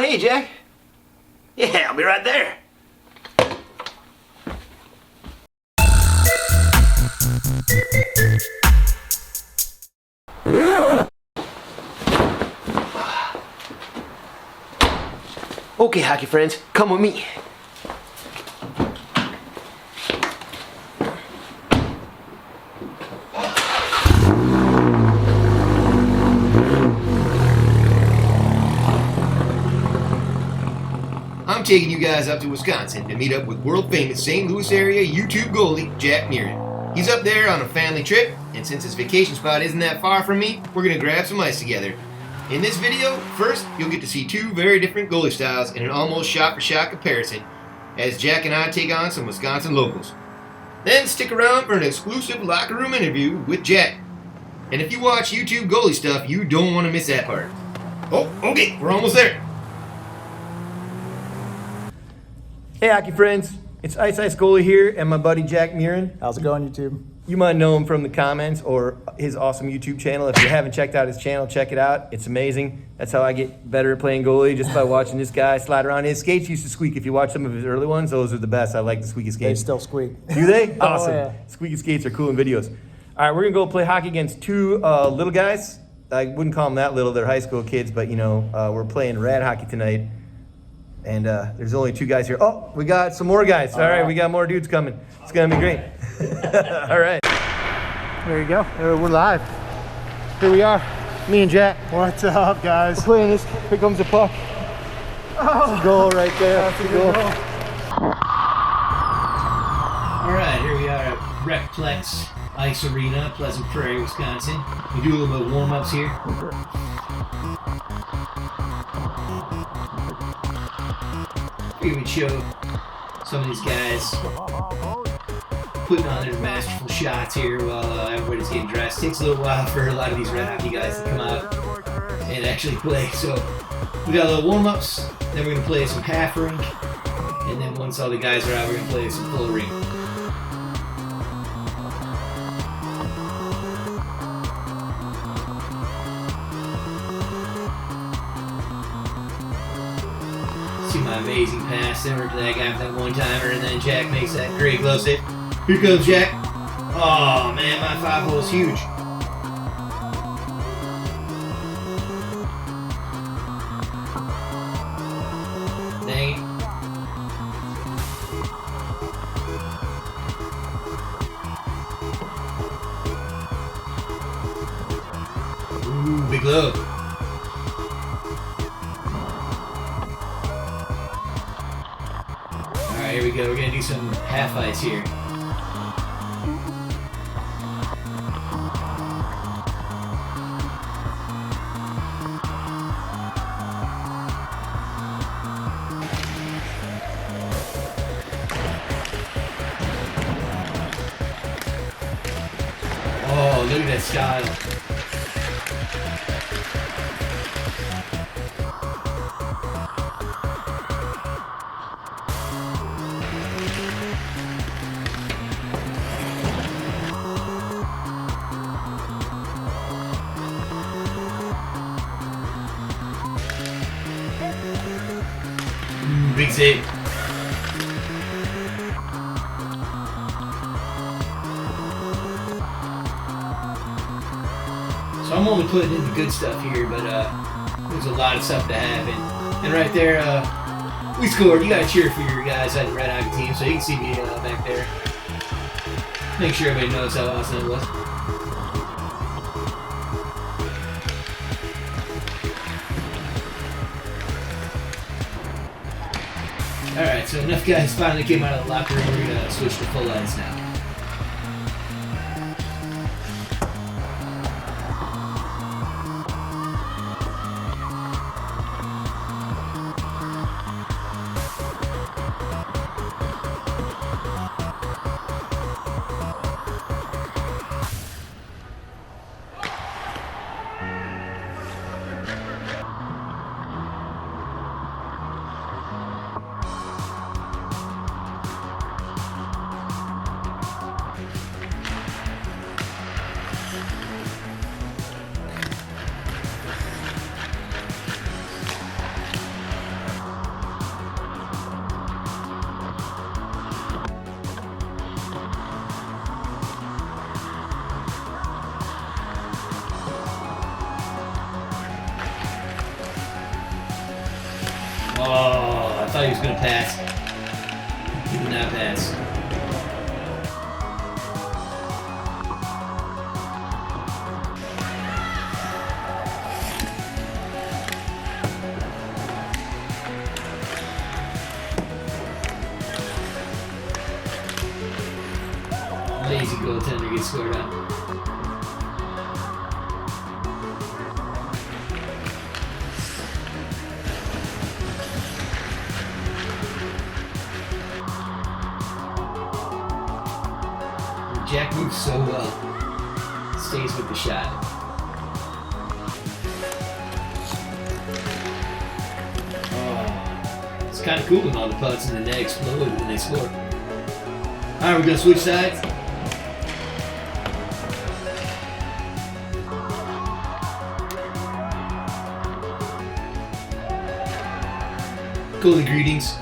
me, Jack. Yeah, I'll be right there. Okay, hockey friends, come with me. I'm taking you guys up to Wisconsin to meet up with world-famous St. Louis area YouTube goalie Jack Muren. He's up there on a family trip, and since his vacation spot isn't that far from me, we're gonna grab some ice together. In this video, first, you'll get to see two very different goalie styles in an almost shot-for-shot comparison, as Jack and I take on some Wisconsin locals. Then stick around for an exclusive locker room interview with Jack. And if you watch YouTube goalie stuff, you don't want to miss that part. Oh, okay, we're almost there. Hey hockey friends, it's Ice Goalie here and my buddy Jack Muren. How's it going, YouTube? You might know him from the comments or his awesome YouTube channel. If you haven't checked out his channel, check it out. It's amazing. That's how I get better at playing goalie, just by watching this guy slide around. His skates used to squeak. If you watch some of his early ones, those are the best. I like the squeaky skates. They still squeak. Do they? Awesome. Oh, yeah. Squeaky skates are cool in videos. All right, we're gonna go play hockey against two little guys. I wouldn't call them that little. They're high school kids, but you know, we're playing rad hockey tonight. And there's only two guys here. Oh, we got some more guys. All right, we got more dudes coming. It's gonna be great. All right. There you go. We're live. Here we are, me and Jack. What's up, guys? We're playing this. Here comes the puck. That's a goal right there. That's a goal. All right, here we are at Recplex Ice Arena, Pleasant Prairie, Wisconsin. We do a little bit of warm-ups here. We would show some of these guys putting on their masterful shots here while everybody's getting dressed. Takes a little while for a lot of these red hockey guys to come out and actually play. So we got a little warm-ups, then we're going to play some half rink, and then once all the guys are out, we're going to play some full rink. See my amazing pass over to that guy for that one-timer, and then Jack makes that great glove save. Here comes Jack. Oh man, my 5-hole is huge. Dang it. Ooh, big glove. Alright, here we go. We're gonna do some half ice here. Oh, look at that style. Big save. So I'm only putting in the good stuff here, but there's a lot of stuff to happen. And right there, we scored. You gotta cheer for your guys at the Red Hockey team, so you can see me back there. Make sure everybody knows how awesome it was. Alright, so enough guys finally came out of the locker room. We're gonna switch to full ice now. thought he was going to pass. He did not pass. Lazy goaltender gets scored on. Jack moves so well. Stays with the shot. Oh, it's kind of cool when all the pucks in the net explode when they score. Alright, we're going to switch sides. Goalie greetings.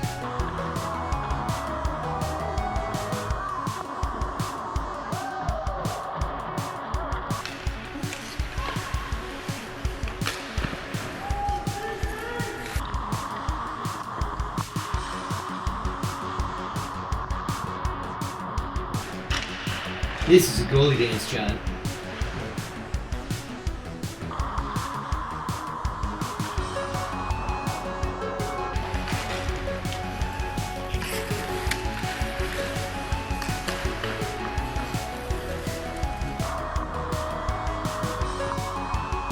This is a goalie dance, John.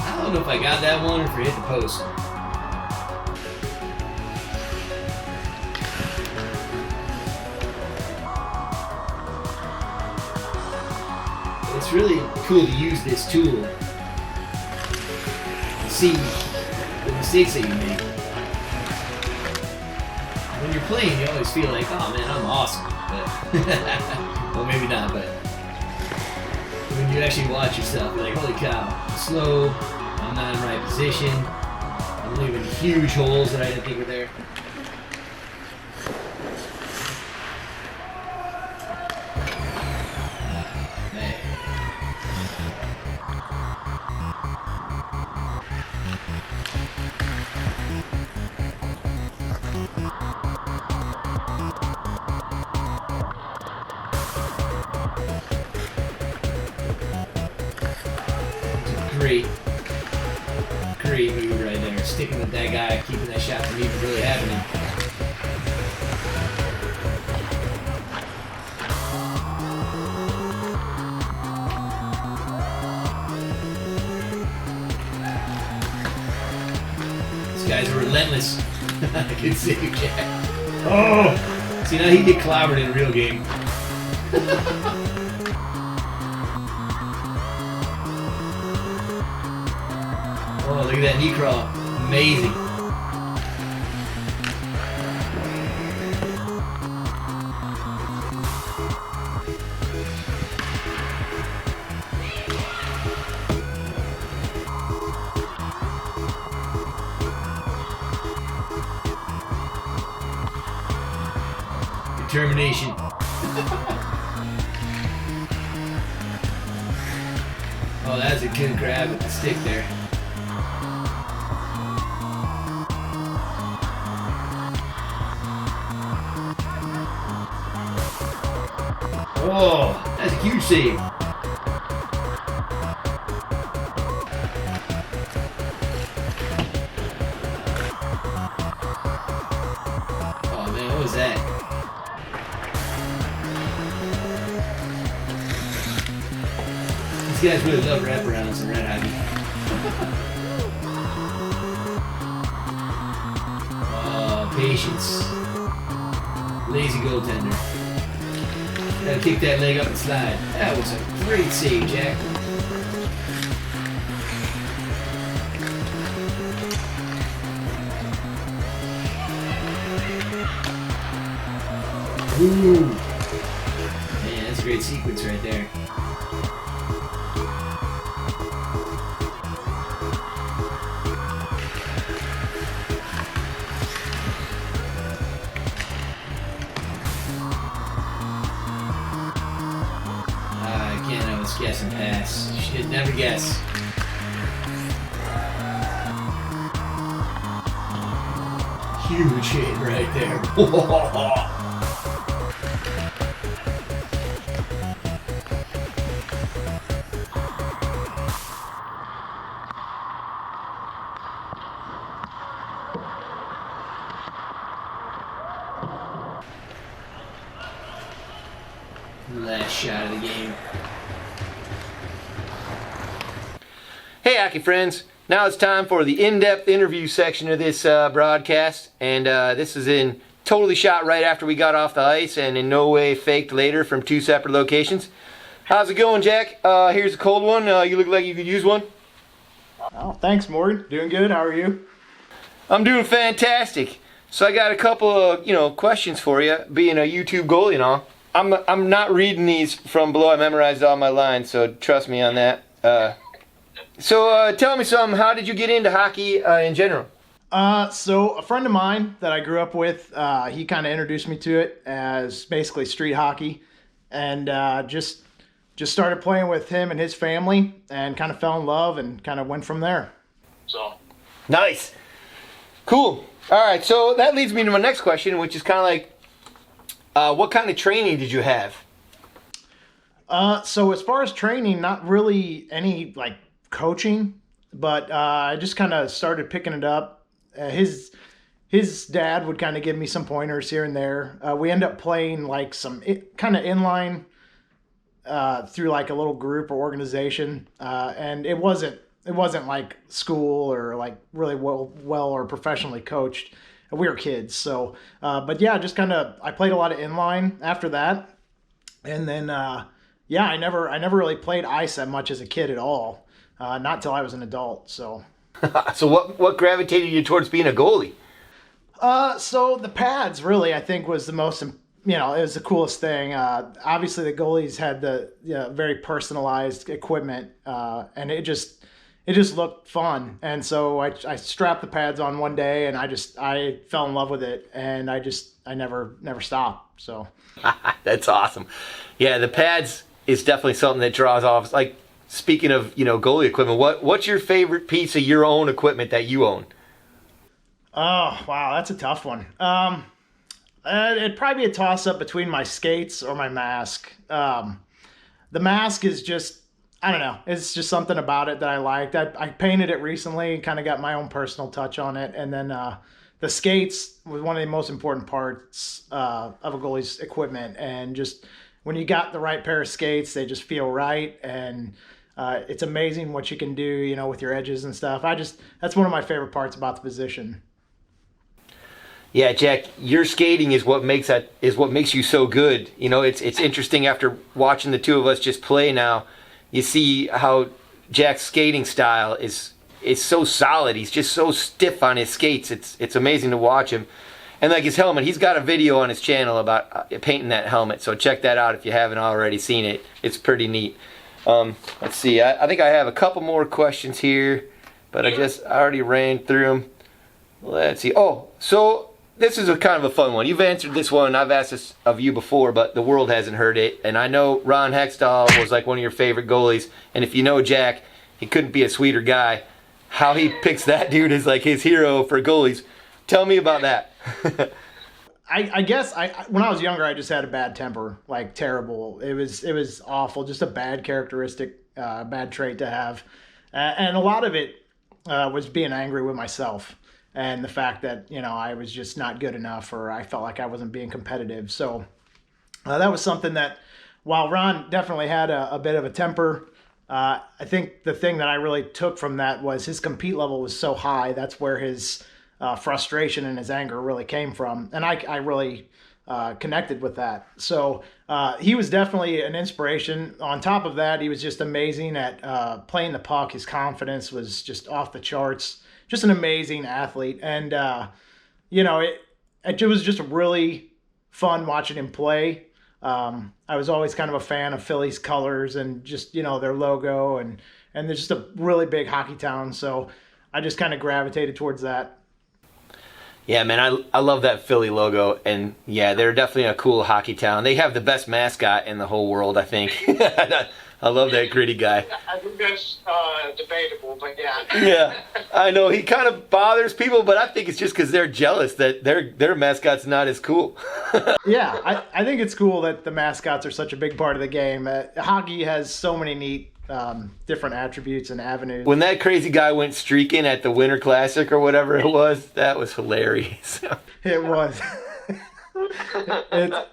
I don't know if I got that one or if I hit the post. It's really cool to use this tool to see the mistakes that you make. When you're playing, you always feel like, oh man, I'm awesome. But, well, maybe not, but when you actually watch yourself, you're like, holy cow, I'm slow, I'm not in the right position, I'm leaving huge holes that I didn't think were there. Great move right there. Sticking with that guy, keeping that shot from even really happening. These guys are relentless. Good save, Jack. Oh! See, now he'd get clobbered in a real game. Oh, look at that knee crawl. Amazing. Determination. Oh, that's a good grab with the stick there. Oh, that's a huge save. Oh man, what was that? These guys really love wraparounds and red hockey. Oh, patience. Lazy goaltender. Gotta kick that leg up and slide. That was a great save, Jack. Ooh. Man, that's a great sequence right there. Guess and pass. You should never guess. huge hit right there. Last shot of the game. Hey, hockey friends. Now it's time for the in-depth interview section of this broadcast. And this is totally shot right after we got off the ice and in no way faked later from 2 separate locations. How's it going, Jack? Here's a cold one. You look like you could use one. Oh, thanks, Morgan. Doing good. How are you? I'm doing fantastic. So I got a couple of, questions for you, being a YouTube goalie and all. I'm not reading these from below. I memorized all my lines, so trust me on that. So tell me something. How did you get into hockey in general? So a friend of mine that I grew up with, he kind of introduced me to it as basically street hockey, and just started playing with him and his family, and kind of fell in love, and kind of went from there. So Nice. Cool. All right, so that leads me to my next question, which is kind of like, what kind of training did you have? So as far as training, not really any like coaching, but I just kind of started picking it up. His dad would kind of give me some pointers here and there. We end up playing like some kind of inline through like a little group or organization, and it wasn't like school or like really well or professionally coached. We were kids, so but yeah, just kind of I played a lot of inline after that, and then yeah, I never really played ice that much as a kid at all, not till I was an adult. So So what gravitated you towards being a goalie? so the pads really I think was the most, it was the coolest thing. Obviously the goalies had the very personalized equipment, and it just looked fun. And so I strapped the pads on one day, and I fell in love with it, and I never stopped. So That's awesome. Yeah, the pads is definitely something that draws off. Like, speaking of, goalie equipment, what's your favorite piece of your own equipment that you own? oh wow, that's a tough one. It'd probably be a toss up between my skates or my mask. The mask is just, I don't know. It's just something about it that I liked. I painted it recently and kind of got my own personal touch on it. And then the skates was one of the most important parts of a goalie's equipment. And just when you got the right pair of skates, they just feel right. And it's amazing what you can do, with your edges and stuff. That's one of my favorite parts about the position. Yeah, Jack, your skating is what makes you so good. It's interesting after watching the two of us just play now. You see how Jack's skating style is so solid. He's just so stiff on his skates. It's amazing to watch him. And like his helmet, he's got a video on his channel about painting that helmet. So check that out if you haven't already seen it. It's pretty neat. Let's see. I think I have a couple more questions here, but I already ran through them. Let's see. Oh, so this is a kind of a fun one. You've answered this one. I've asked this of you before, but the world hasn't heard it. And I know Ron Hextall was like one of your favorite goalies. And if you know Jack, he couldn't be a sweeter guy. How he picks that dude as like his hero for goalies. Tell me about that. I guess when I was younger, I just had a bad temper, like terrible. It was awful, just a bad characteristic, bad trait to have. And a lot of it was being angry with myself. And the fact that, I was just not good enough, or I felt like I wasn't being competitive. So that was something that, while Ron definitely had a bit of a temper, I think the thing that I really took from that was his compete level was so high. That's where his frustration and his anger really came from. And I really connected with that. So he was definitely an inspiration. On top of that, he was just amazing at playing the puck. His confidence was just off the charts. Just an amazing athlete. And, it was just really fun watching him play. I was always kind of a fan of Philly's colors and just, their logo. And they're just a really big hockey town. So I just kind of gravitated towards that. Yeah, man, I love that Philly logo. And, yeah, they're definitely a cool hockey town. They have the best mascot in the whole world, I think. I love that gritty guy. I think that's debatable, but yeah. Yeah, I know he kind of bothers people, but I think it's just because they're jealous that their mascot's not as cool. Yeah, I think it's cool that the mascots are such a big part of the game. Hockey has so many neat different attributes and avenues. When that crazy guy went streaking at the Winter Classic or whatever it was, that was hilarious. It was.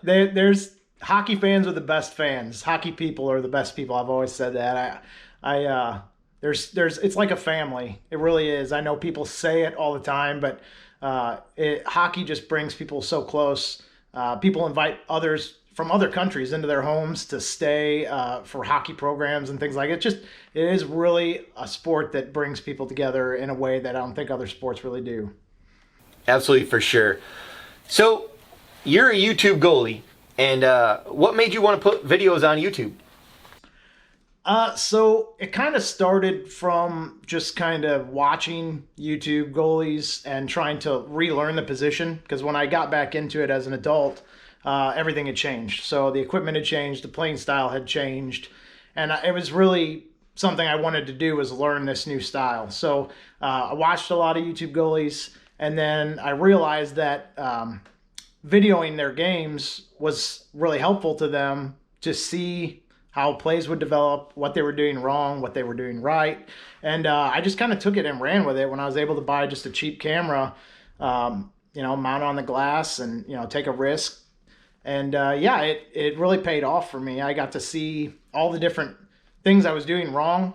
There's hockey fans are the best fans. Hockey people are the best people. I've always said that. There's it's like a family. It really is. I know people say it all the time, but hockey just brings people so close. People invite others from other countries into their homes to stay for hockey programs and things like it. It is really a sport that brings people together in a way that I don't think other sports really do. Absolutely, for sure. So you're a YouTube goalie, and what made you want to put videos on YouTube? So it kind of started from just kind of watching YouTube goalies and trying to relearn the position, because when I got back into it as an adult, everything had changed. So the equipment had changed, the playing style had changed, and it was really something I wanted to do, was learn this new style. So I watched a lot of YouTube goalies, and then I realized that videoing their games was really helpful to them to see how plays would develop, what they were doing wrong, what they were doing right. And I just kind of took it and ran with it when I was able to buy just a cheap camera, mount on the glass and, take a risk. And it really paid off for me. I got to see all the different things I was doing wrong.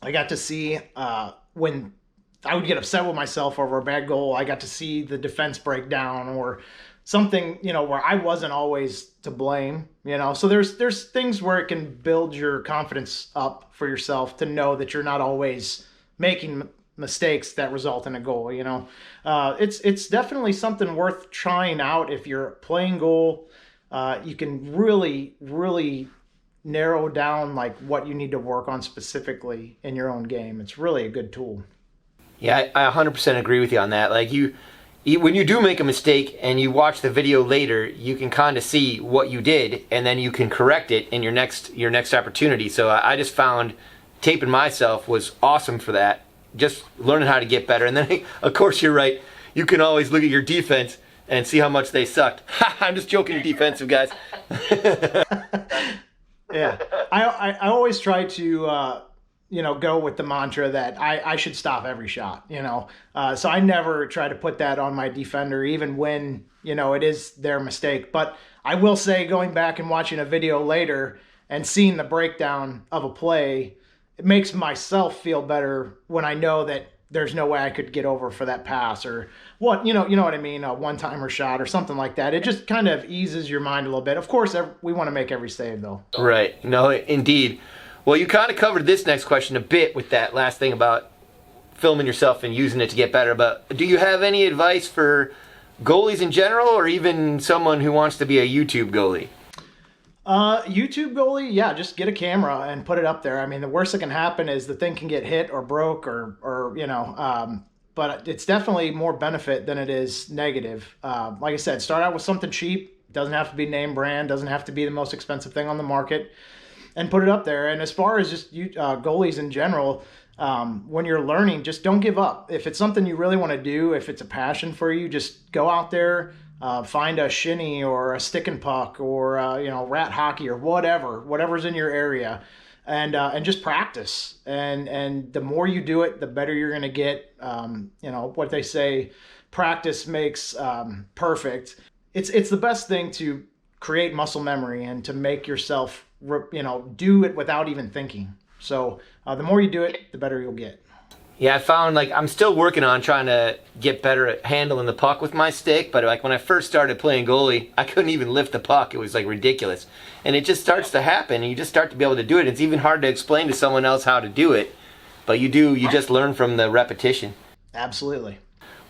I got to see when I would get upset with myself over a bad goal, I got to see the defense break down or something, where I wasn't always to blame, So there's things where it can build your confidence up for yourself to know that you're not always making mistakes that result in a goal. It's definitely something worth trying out. If you're playing goal, you can really narrow down like what you need to work on specifically in your own game. It's really a good tool. Yeah, I 100% agree with you on that. Like when you do make a mistake and you watch the video later, you can kind of see what you did, and then you can correct it in your next opportunity. So I just found taping myself was awesome for that. Just learning how to get better. And then, of course, you're right. You can always look at your defense and see how much they sucked. I'm just joking, defensive guys. Yeah. I always try to, go with the mantra that I should stop every shot, So I never try to put that on my defender, even when, it is their mistake. But I will say, going back and watching a video later and seeing the breakdown of a play, it makes myself feel better when I know that there's no way I could get over for that pass or what, you know what I mean, a one-timer shot or something like that. It just kind of eases your mind a little bit. Of course, we want to make every save, though. Right. No, indeed. Well, you kind of covered this next question a bit with that last thing about filming yourself and using it to get better. But do you have any advice for goalies in general, or even someone who wants to be a YouTube goalie? YouTube goalie, yeah, just get a camera and put it up there. I mean, the worst that can happen is the thing can get hit or broke but it's definitely more benefit than it is negative. Like I said, start out with something cheap. Doesn't have to be name brand, doesn't have to be the most expensive thing on the market, and put it up there. And as far as just goalies in general, when you're learning, just don't give up. If it's something you really want to do, if it's a passion for you, just go out there, find a shinny or a stick and puck or rat hockey or whatever's in your area, and just practice. And the more you do it, the better you're going to get. What they say, practice makes perfect. It's the best thing to create muscle memory and to make yourself do it without even thinking. So the more you do it, the better you'll get. Yeah, I found I'm still working on trying to get better at handling the puck with my stick, but when I first started playing goalie, I couldn't even lift the puck. It was ridiculous. And it just starts to happen, and you just start to be able to do it. It's even hard to explain to someone else how to do it, but you just learn from the repetition. Absolutely.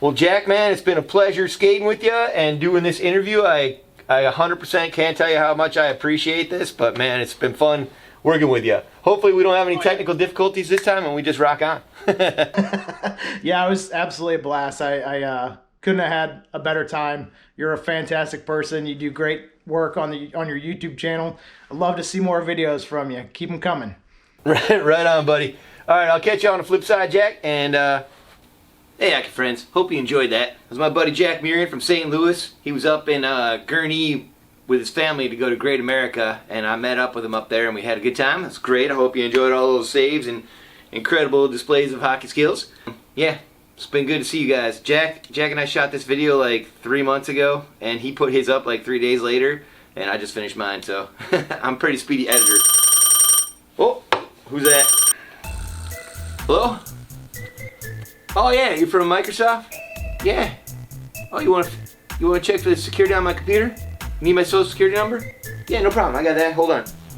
Well, Jack, man, it's been a pleasure skating with you and doing this interview. I 100% can't tell you how much I appreciate this, but man, it's been fun working with you. Hopefully we don't have any technical difficulties this time and we just rock on. Yeah, it was absolutely a blast. I couldn't have had a better time. You're a fantastic person. You do great work on your YouTube channel. I'd love to see more videos from you. Keep them coming. Right on, buddy. All right, I'll catch you on the flip side, Jack. And hey, Hockey friends, hope you enjoyed that. It was my buddy Jack Muren from St. Louis. He was up in Gurnee with his family to go to Great America, and I met up with him up there, and we had a good time. It's great. I hope you enjoyed all those saves and incredible displays of hockey skills. Yeah, it's been good to see you guys. Jack and I shot this video like 3 months ago, and he put his up like 3 days later, and I just finished mine, so I'm a pretty speedy editor. Oh, who's that? Hello? Oh yeah, you're from Microsoft? Yeah. Oh, you want to check for the security on my computer? You need my social security number? Yeah, no problem. I got that. Hold on.